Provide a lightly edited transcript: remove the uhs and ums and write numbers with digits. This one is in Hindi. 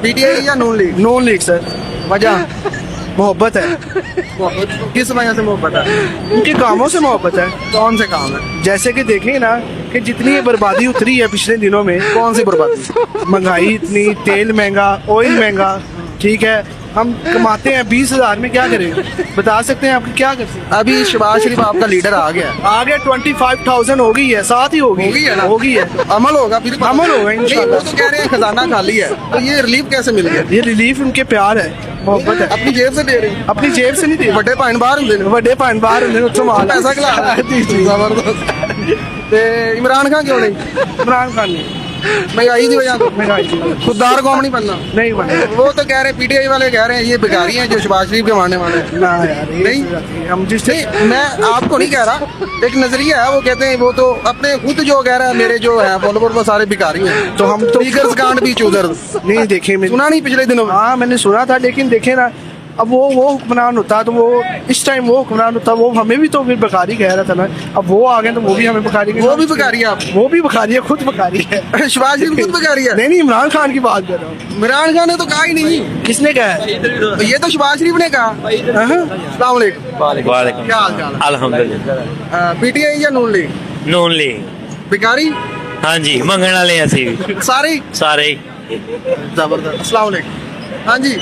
पीटीआई या नून लीग? नून लीग सर। वजह? मोहब्बत है, किस वजह से मोहब्बत है? उनके कामों से मोहब्बत है। कौन से काम है? जैसे कि देखिए ना कि जितनी ये बर्बादी उतरी है पिछले दिनों में, कौन सी बर्बादी? महंगाई इतनी, तेल महंगा, ऑयल महंगा, ठीक है, हम कमाते हैं 20,000 में, क्या करें बता सकते हैं आपकी, क्या कर सकते हैं? अभी शहबाज शरीफ आपका लीडर आ गया, आगे 25,000 हो गई है, साथ ही होगी, हो गई है ना? हो गई है, अमल होगा फिर? अमल होगा नहीं, इंशाल्लाह। वो तो कह रहे हैं खजाना खाली है, तो ये रिलीफ कैसे मिल गया? ये रिलीफ उनके प्यार है, मोहब्बत है, अपनी जेब से दे रहे हैं? अपनी जेब से नहीं दे, ਵੱਡੇ ਭਾਣ ਬਾਹਰ ਹੁੰਦੇ ਨੇ, ਵੱਡੇ ਭਾਣ ਬਾਹਰ ਹੁੰਦੇ ਨੇ, ਉੱਥੋਂ ਮਾਲ ਪੈਸਾ ਖਿਲਾ ਜੀ ਜੀ। ਜ਼ਬਰਦਸਤ। ਤੇ इमरान खान क्यों नहीं? इमरान खान ने महंगाई की वजह से महंगाई की वजह खुददार कौम नहीं बनना? नहीं बने वो तो कह रहे हैं, पीटीआई वाले कह रहे हैं ये भिखारी हैं जो शहबाज शरीफ के मारने वाले हैं। ना यार, ये नहीं? हम जिस नहीं, मैं आपको नहीं कह रहा, एक नजरिया है, वो कहते हैं वो तो अपने खुद जो कह रहा है मेरे जो है फॉलोवर वो सारे भिखारी हैं, तो हम तो स्पीकर्स कांट बी चूजर। नहीं देखे मैंने, सुना नहीं पिछले दिनों में? हाँ मैंने सुना था, लेकिन देखे ना, अब वो हुक्मरान होता तो वो इस टाइम वो हुक्मरान होता, वो हमें भी तो फिर बखारी कह रहा था ना, अब वो आ गए तो वो भी हमें बखारी वो भी भिखारी है? आप? वो भी बखारी है, खुद बखारी है। शहबाज शरीफ खुद भिखारी है? नहीं नहीं, इमरान खान की बात कर रहा हूँ। इमरान खान ने तो कहा ही नहीं। किसने कहा है? तो ये तो शहबाज शरीफ ने कहा। अस्सलाम वालेकुम। वालेकुम क्या हाल चाल है? अल्हम्दुलिल्लाह। पीटीआई या नून लीग? नून लीग। भिखारी हाँ जी, मंगण वाले ਅਸੀਂ ਵੀ सारे? ਸਾਰੇ जबरदस्त। अस्सलाम वालेकुम। हाँ जी।